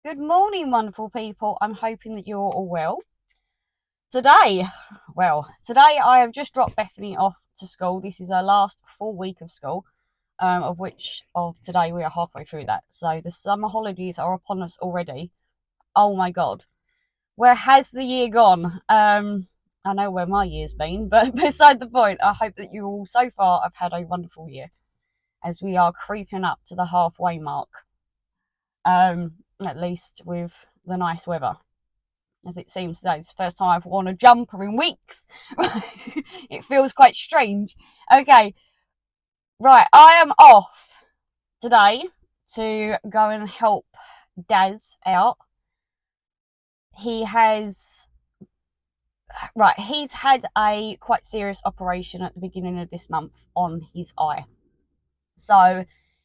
Good morning, wonderful people. I'm hoping that you're all well. Today I have just dropped Bethany off to school. This is her last full week of school, of which of today we are halfway through that. So the summer holidays are upon us already. Oh my God, where has the year gone? I know where my year's been, but beside the point, I hope that you all so far have had a wonderful year as we are creeping up to the halfway mark. At least with the nice weather. As it seems today, it's the first time I've worn a jumper in weeks. It feels quite strange. Okay, right, I am off today to go and help Daz out. He's had a quite serious operation at the beginning of this month on his eye. So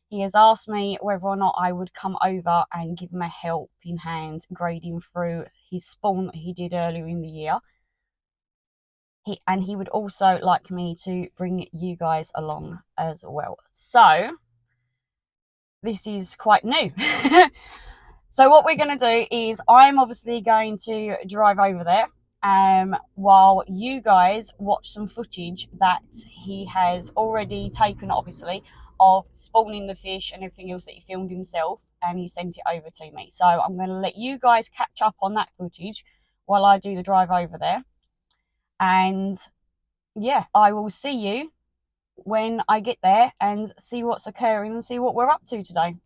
he has asked me whether or not I would come over and give him a helping hand grading through his spawn that he did earlier in the year. He would also like me to bring you guys along as well. So this is quite new. So what we're going to do is I'm obviously going to drive over there while you guys watch some footage that he has already taken, obviously, of spawning the fish and everything else that he filmed himself, and he sent it over to me. So I'm going to let you guys catch up on that footage while I do the drive over there. And yeah, I will see you when I get there and see what's occurring and see what we're up to today.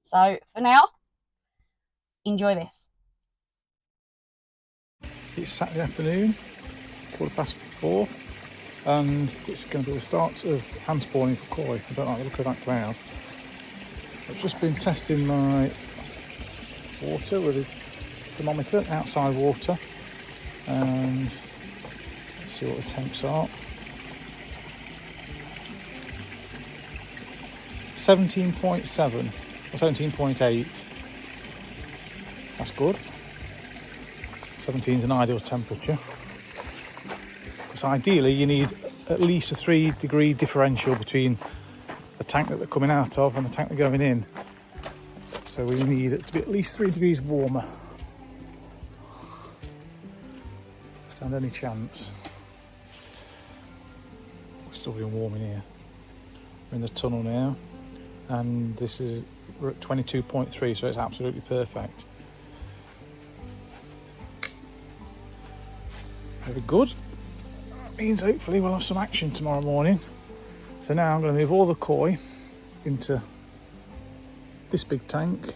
So for now, enjoy this. It's Saturday afternoon, 4:15, and it's going to be the start of hand spawning for koi. I don't like the look of that cloud. I've just been testing my water with a thermometer, outside water, and let's see what the temps are. 17.7 or 17.8. That's good. 17 is an ideal temperature. Because ideally you need at least a 3-degree differential between the tank that they're coming out of and the tank they're going in. So we need it to be at least 3 degrees warmer. Stand any chance. It's still being warm in here. We're in the tunnel now, and we're at 22.3, so it's absolutely perfect. Very good. That means hopefully we'll have some action tomorrow morning. So now I'm going to move all the koi into this big tank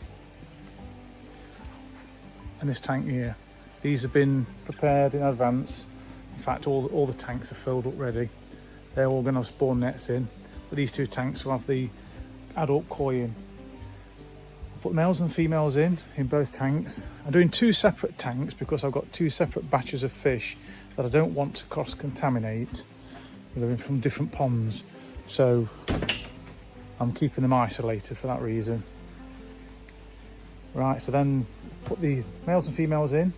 and this tank here. These have been prepared in advance. In fact, all the tanks are filled up ready. They're all going to have spawn nets in, but these two tanks will have the adult koi in. I'll put males and females in both tanks. I'm doing 2 separate tanks because I've got 2 separate batches of fish that I don't want to cross-contaminate. They're from different ponds, so I'm keeping them isolated for that reason. Right, so then put the males and females in,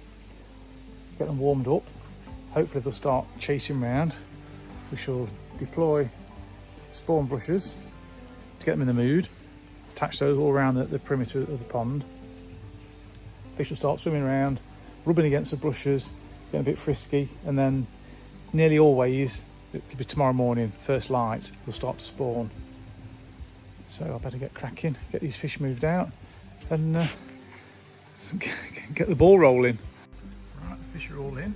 get them warmed up. Hopefully they'll start chasing around. We shall deploy spawn brushes to get them in the mood, attach those all around the perimeter of the pond. Fish will start swimming around, rubbing against the brushes, getting a bit frisky, and then nearly always, it'll be tomorrow morning, first light, they'll start to spawn. So I better get cracking, get these fish moved out, and get the ball rolling. Right, the fish are all in.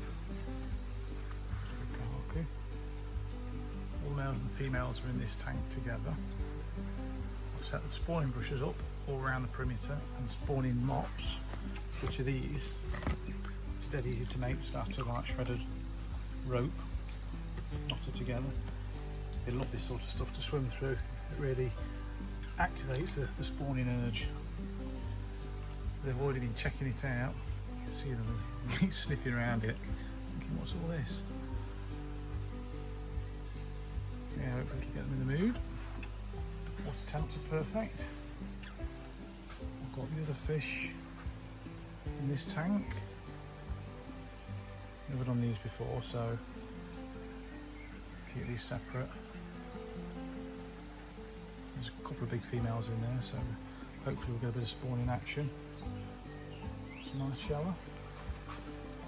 All the males and females are in this tank together. I've set the spawning brushes up all around the perimeter and spawning mops, which are these. It's dead easy to make, just out of like shredded rope, knotted together. They love this sort of stuff to swim through. It really activates the spawning urge. They've already been checking it out. You can see them sniffing around it, thinking, what's all this? Yeah, hopefully we can get them in the mood. Water temps are perfect. I've got the other fish in this tank. Never done these before, so keep these separate. There's a couple of big females in there, so hopefully we'll get a bit of spawning action. Nice shower.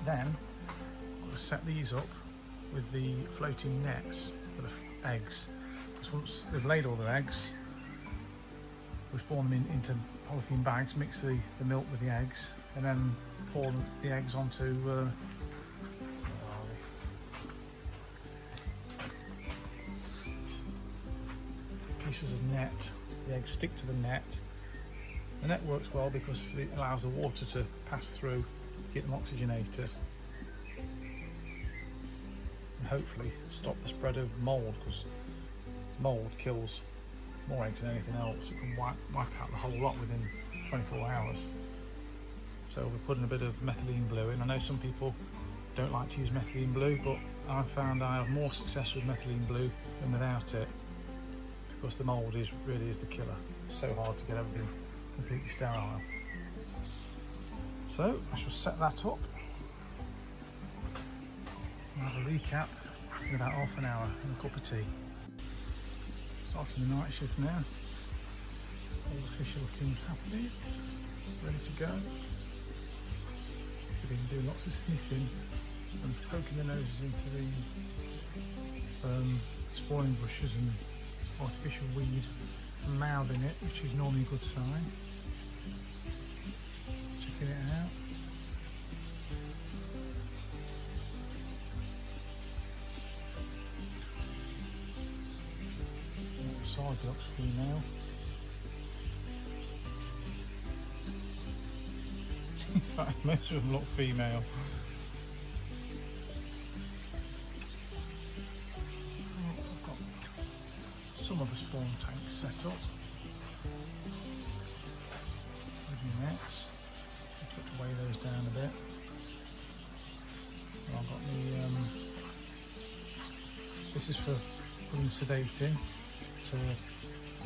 Then I'm going to set these up with the floating nets for the eggs. Because once they've laid all their eggs, we spawn them into polythene bags, mix the milk with the eggs, and then pour the eggs onto pieces of net. The eggs stick to the net. The net works well because it allows the water to pass through, get them oxygenated, and hopefully stop the spread of mould, because mould kills more eggs than anything else. It can wipe out the whole lot within 24 hours. So we're putting a bit of methylene blue in. I know some people don't like to use methylene blue, but I've found I have more success with methylene blue than without it, because the mould really is the killer. It's so hard to get everything completely sterile. So I shall set that up and have a recap in about half an hour and a cup of tea. Starting the night shift now. All the fish are looking happy, ready to go. We've been doing lots of sniffing and poking their noses into the spawning bushes and artificial weed and mouthing it, which is normally a good sign. Checking it out. Side looks female. In fact, most of them look female. I've got some of the spawn tanks set up with the nets. Just got to weigh those down a bit. So I've got the this is for putting sedating to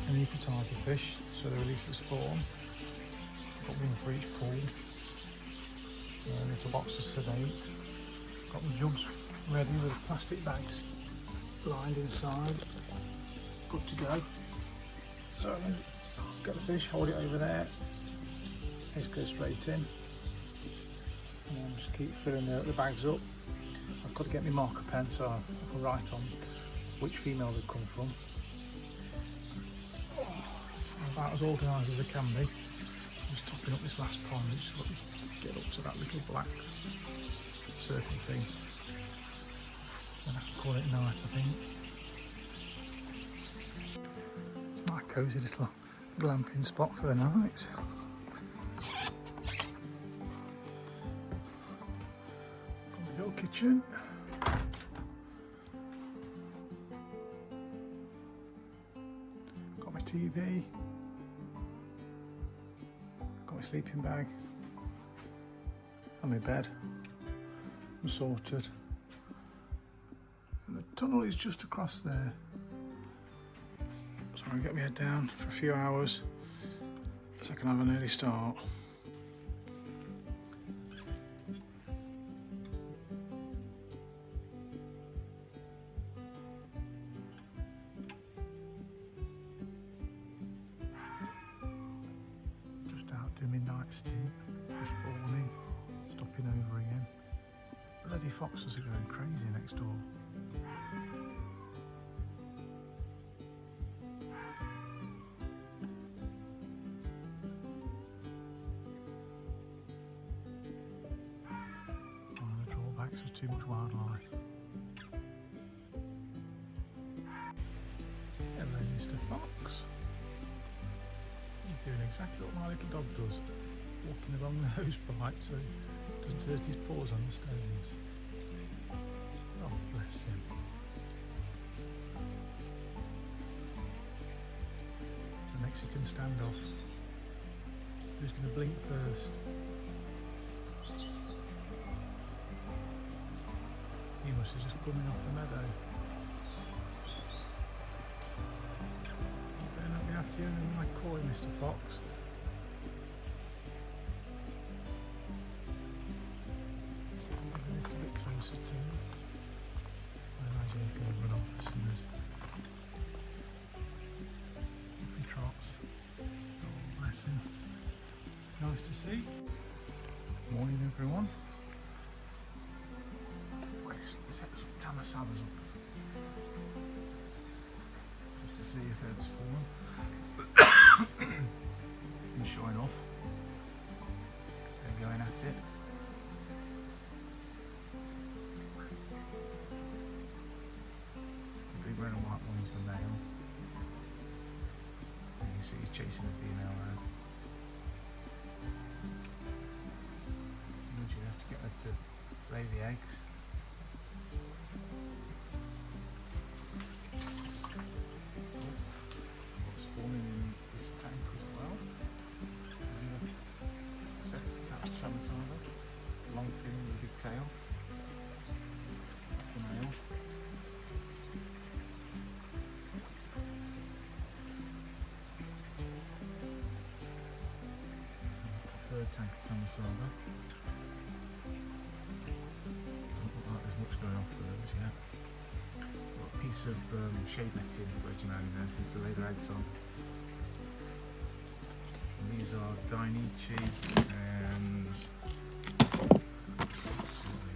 anaesthetise the fish so they release the spawn. Got one for each pool. A little box of sedate. Got the jugs ready with plastic bags lined inside. Good to go. So I'm going to get the fish, hold it over there. Eggs go straight in. And then just keep filling the bags up. I've got to get my marker pen so I can write on which female they've come from. About as organised as I can be. Just topping up this last pond, just get up to that little black circle thing. Then I can call it night, I think. It's my cosy little glamping spot for the night. Got my little kitchen. Got my TV. Got my sleeping bag. And my bed. I'm sorted. And the tunnel is just across there. So I'm going to get my head down for a few hours so I can have an early start. Just out doing my night stint, just spawning, stopping over again. Bloody foxes are going crazy next door. One of the drawbacks of too much wildlife. Hello, Mr. Fox. He's doing exactly what my little dog does, walking along the hose pipe so he doesn't hurt his paws on the stones. Oh, bless him. It's a Mexican standoff. Who's going to blink first? He must have just coming off the meadow. You better not be after you in my coy, Mr. Fox. A little bit closer to me. I imagine he's going to run off as soon as if he trots. Oh, bless him. Nice to see. Morning everyone. Let's set some tamasabbas up just to see if they'd spawn. And sure enough, they're going at it. The big red and white one's the male. And you see he's chasing the female now. You have to get her to lay the eggs. Spawning in this tank as well. Set tamasaba, long fin with a big tail. That's the male. Third tank of tamasaba. There's much going on for those yet. Got a piece of shade netting floating around in there for them to lay their eggs on. And these are Dainichi and these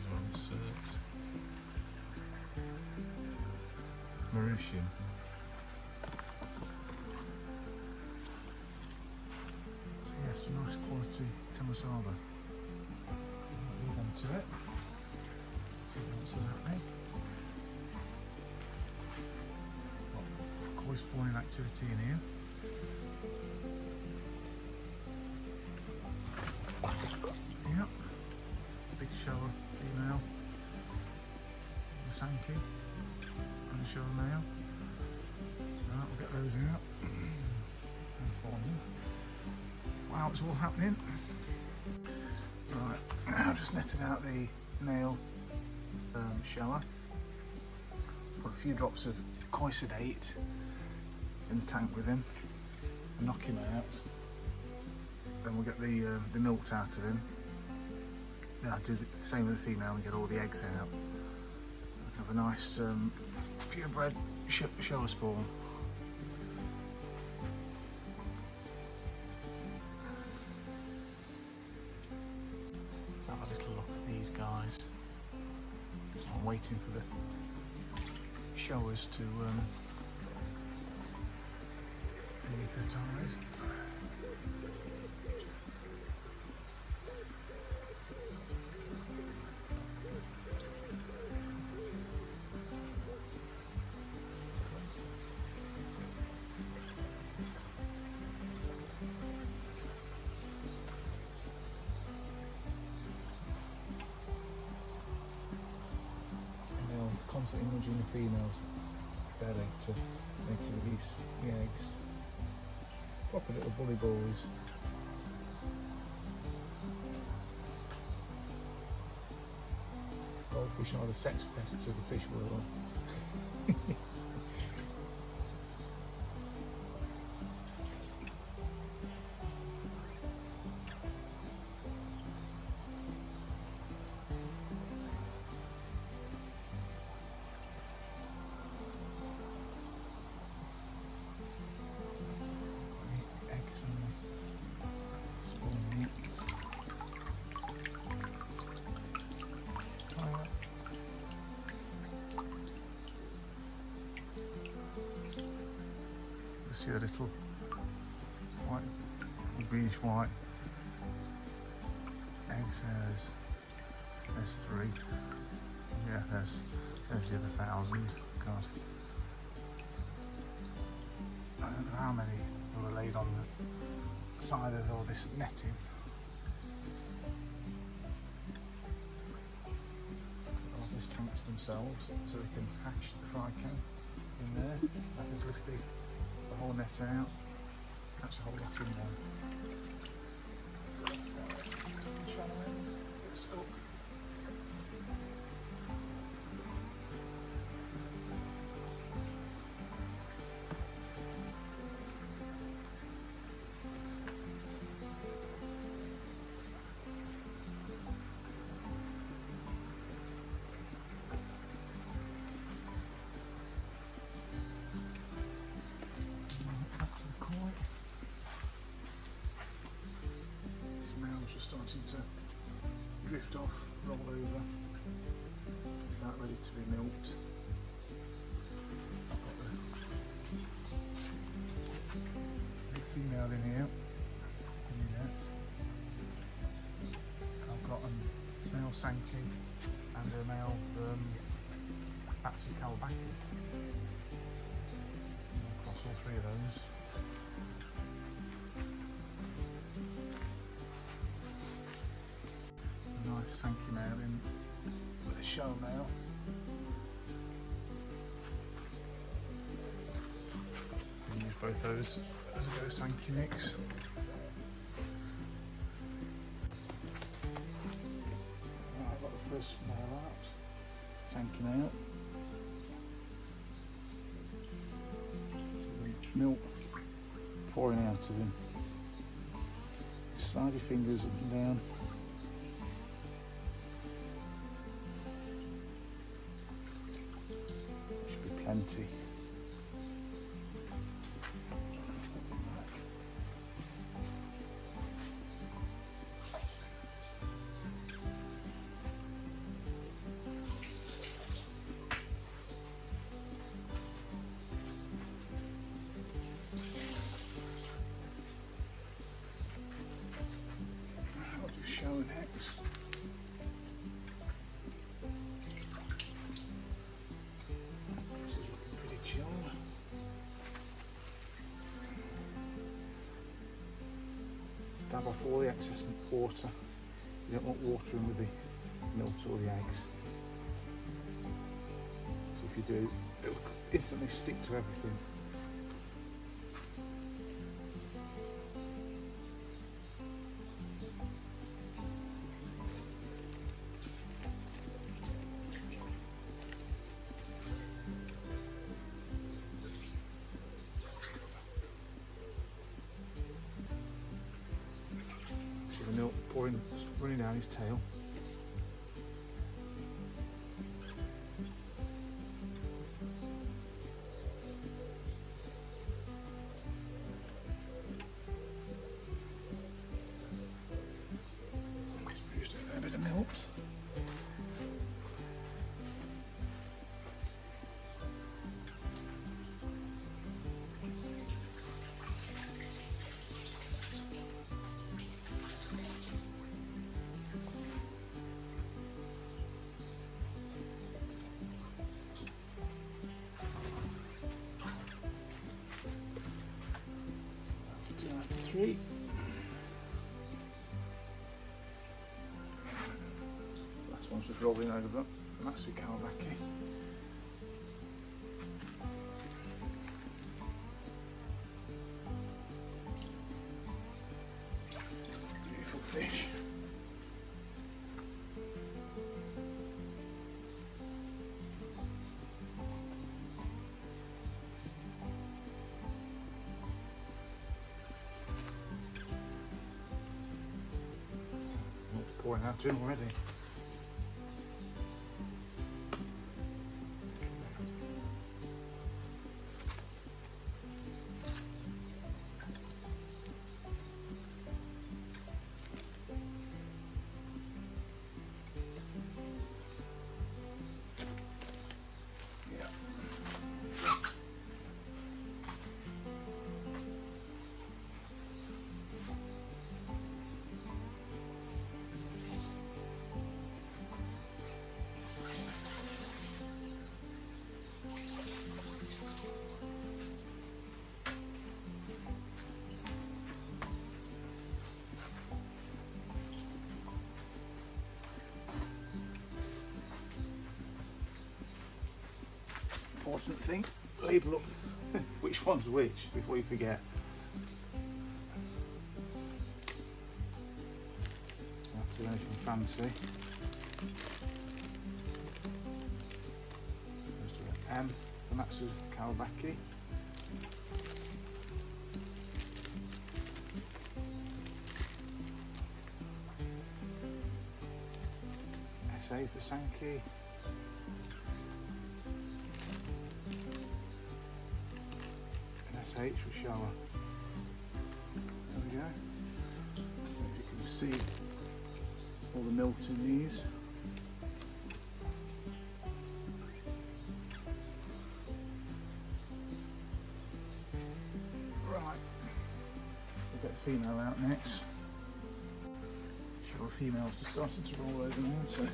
are insert Mauritian. So yeah, some nice quality tamasaba. Move on to it. See what else is happening. Koi spawning activity in here. Yep. Big shower female. The Sankey. And the shower male. Right, we'll get those out. Wow, it's all happening. Right, I've just netted out the male shower. Put a few drops of koi sedate in the tank with him and knock him out. Then we'll get the milk out of him. Then I'll do the same with the female and get all the eggs out. Have a nice purebred shower spawn. Let's have a little look at these guys. I'm waiting for the showers to anaesthetize. Constantly nudging the female's belly to make her release the eggs. Proper little bully boys. Goldfish are the sex pests of the fish world. See the little white, greenish white eggs. There's 3. Yeah, there's the other 1,000. God, I don't know how many were laid on the side of all this netting. All these tanks themselves, so they can hatch the fry can in there. That is lift the whole net out, catch the whole lot in one. Get stuck. Starting to drift off, roll over. It's about ready to be milked. I've got the big female in here, in the net. I've got a male Sankey and a male Kawabaki. Across all three of those. A nice Sankey male in with a show male. And use both those as a go Sankey mix. Right, I've got the first male out. Sankey male. So the milk pouring out of him. Slide your fingers up and down. Should be plenty. Show next. This is looking pretty chilled. Dab off all the excess water. You don't want water in with the milk or the eggs. So if you do, it will instantly stick to everything. The milk pouring, running down his tail. He's produced a fair bit of milk. Three. Last one's just rolling over them, and that's the Kawabaki. Beautiful fish. Pouring out to him already. Yeah. Important thing, label up which one's which before you forget. Don't have to do anything fancy. Let's do an M for Matsu Kawabaki. SA for Sankey. SH for shower. There we go. If you can see all the milk in these. Right, we'll get the female out next. Sure, the female's just starting to roll over now, so.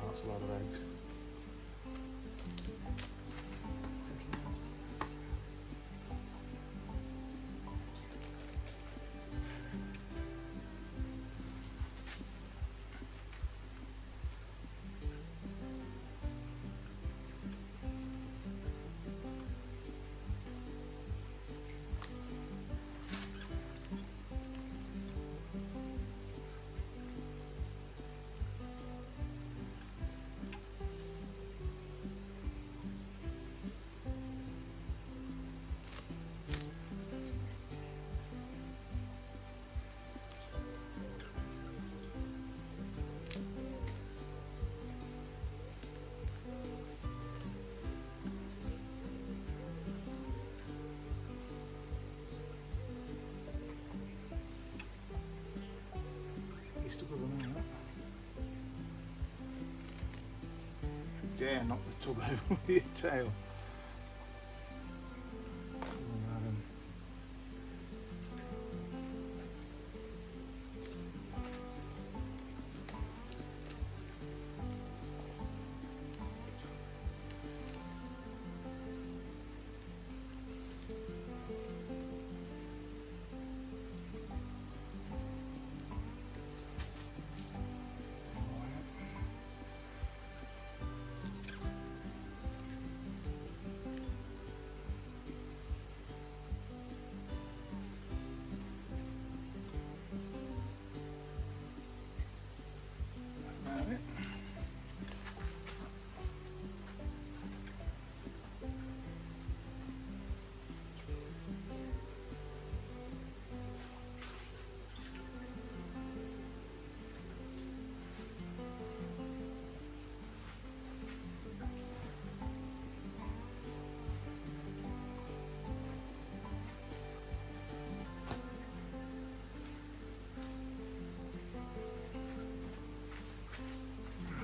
That's a lot of eggs. He's still going on that. Dare knock the tub over with your tail.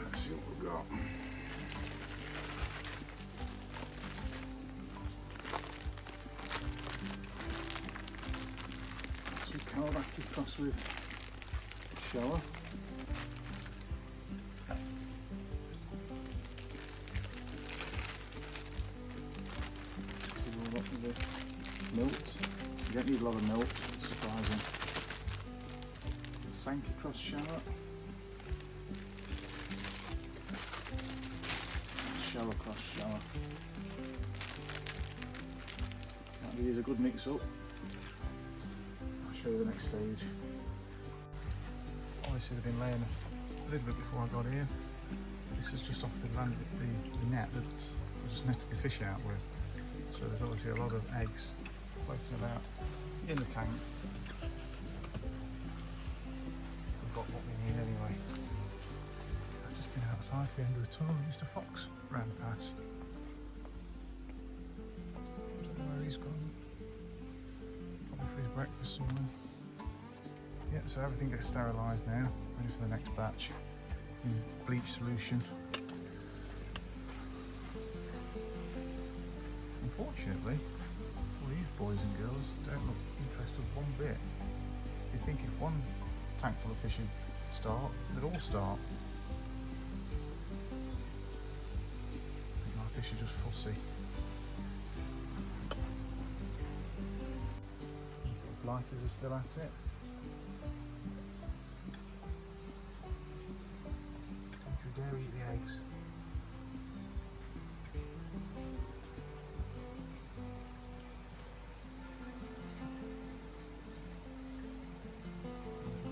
Let's see what we've got. Some Kawasaki cross with shower. See what we've got with the milk. You don't need a lot of milk, it's surprising. Sankey cross shower. Shower cross shower. That is a good mix up. I'll show you the next stage. Obviously they've been laying a little bit before I got here. This is just off the land, the net that I just netted the fish out with. So there's obviously a lot of eggs floating about in the tank. We've got what we need anyway. I've just been outside to the end of the tunnel and Mr. Fox ran past. I don't know where he's gone. Probably for his breakfast somewhere. Yeah, so everything gets sterilised now, ready for the next batch in bleach solution. Unfortunately, all these boys and girls don't look interested one bit. You think if one tank full of fish start, they'd all start. My fish are just fussy. These little blighters are still at it. Don't you dare eat the eggs.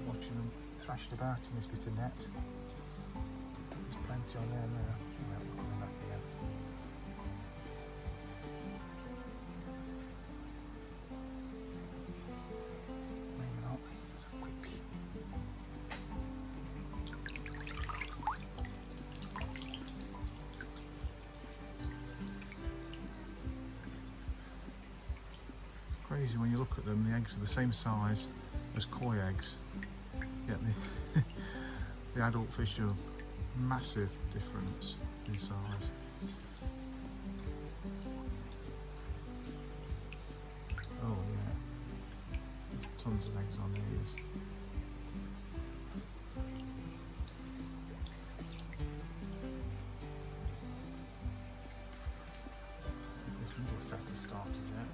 Watching them thrashed about in this bit of net. There's plenty on there now. Well, we're coming back again. Maybe not. Let's have a quick peek. Crazy when you look at them, the eggs are the same size as koi eggs. Yet the adult fish do a massive difference in size. Oh yeah, there's tons of eggs on these. This middle set has started yet.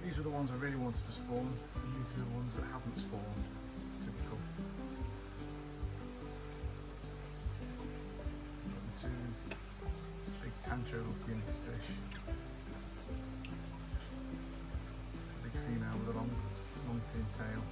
These are the ones I really wanted to spawn, and these are the ones that haven't spawned. Typical. The two big tancho looking fish. Big female with a long thin tail.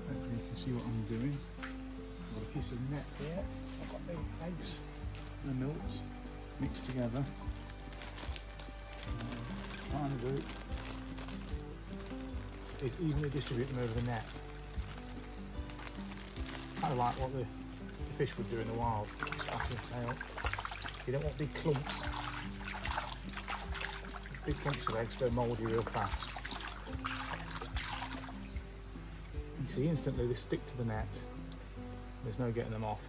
Hopefully you can see what I'm doing. I've got a piece of net here. I've got the eggs and the milks mixed together. Trying to do is evenly distribute them over the net. Kind of like what the fish would do in the wild. Splash the tail. You don't want big clumps. Big clumps of eggs go mouldy real fast. You see instantly they stick to the net. There's no getting them off.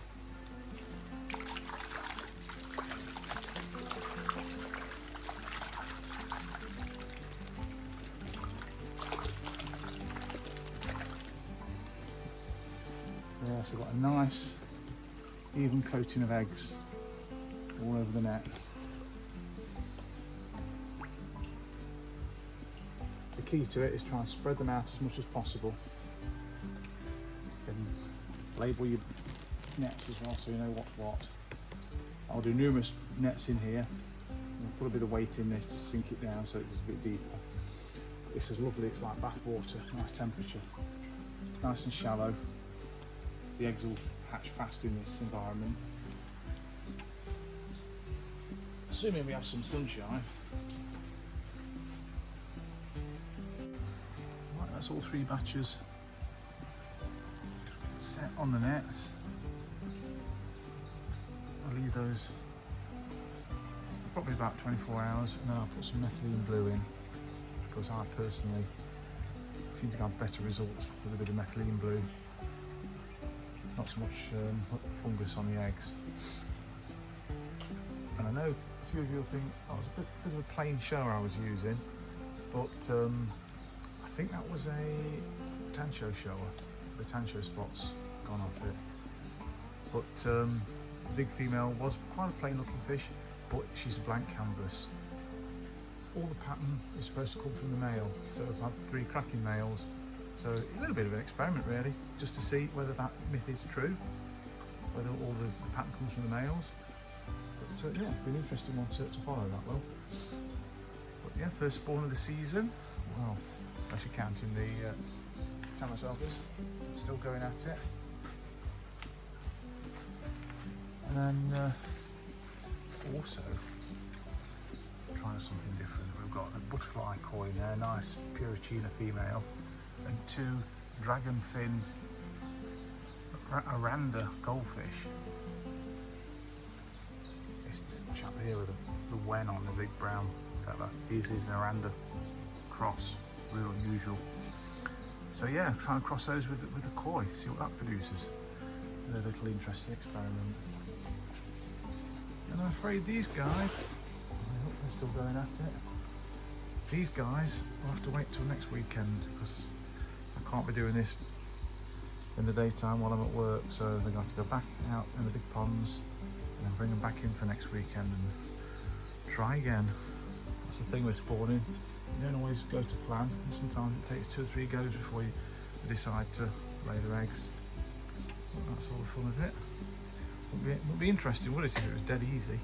Yeah, so we've got a nice even coating of eggs all over the net. The key to it is try and spread them out as much as possible. And label your nets as well so you know what's what. I'll do numerous nets in here. I'll put a bit of weight in this to sink it down so it's a bit deeper. This is lovely, it's like bath water, nice temperature. Nice and shallow. The eggs will hatch fast in this environment. Assuming we have some sunshine. Right, that's all 3 batches set on the nets. I'll leave those probably about 24 hours and then I'll put some methylene blue in because I personally seem to have better results with a bit of methylene blue. Not so much fungus on the eggs. And I know a few of you will think that was a bit of a plain show I was using, but I think that was a tancho shower. The tancho spot's gone off it. But the big female was quite a plain looking fish, but she's a blank canvas. All the pattern is supposed to come from the male, so I've had 3 cracking males. So a little bit of an experiment really, just to see whether that myth is true, whether all the pattern comes from the males. But yeah, been an interesting one to follow that well. But yeah, first spawn of the season. Well, actually counting the Tamasalgas, still going at it. And then also trying something different. We've got a butterfly koi there, nice Puricina female, and 2 dragon fin Aranda goldfish. This chap here with the wen on the big brown fella, he's an Aranda cross, real unusual. So yeah, try and cross those with the koi, see what that produces. A little interesting experiment. And I'm afraid these guys, I hope they're still going at it. These guys will have to wait till next weekend because I can't be doing this in the daytime while I'm at work, so they're going to have to go back out in the big ponds and then bring them back in for next weekend and try again. That's the thing with spawning, you don't always go to plan, and sometimes it takes 2 or 3 goes before you decide to lay their eggs. But that's all the fun of it. Would be interesting, would it, if it was dead easy?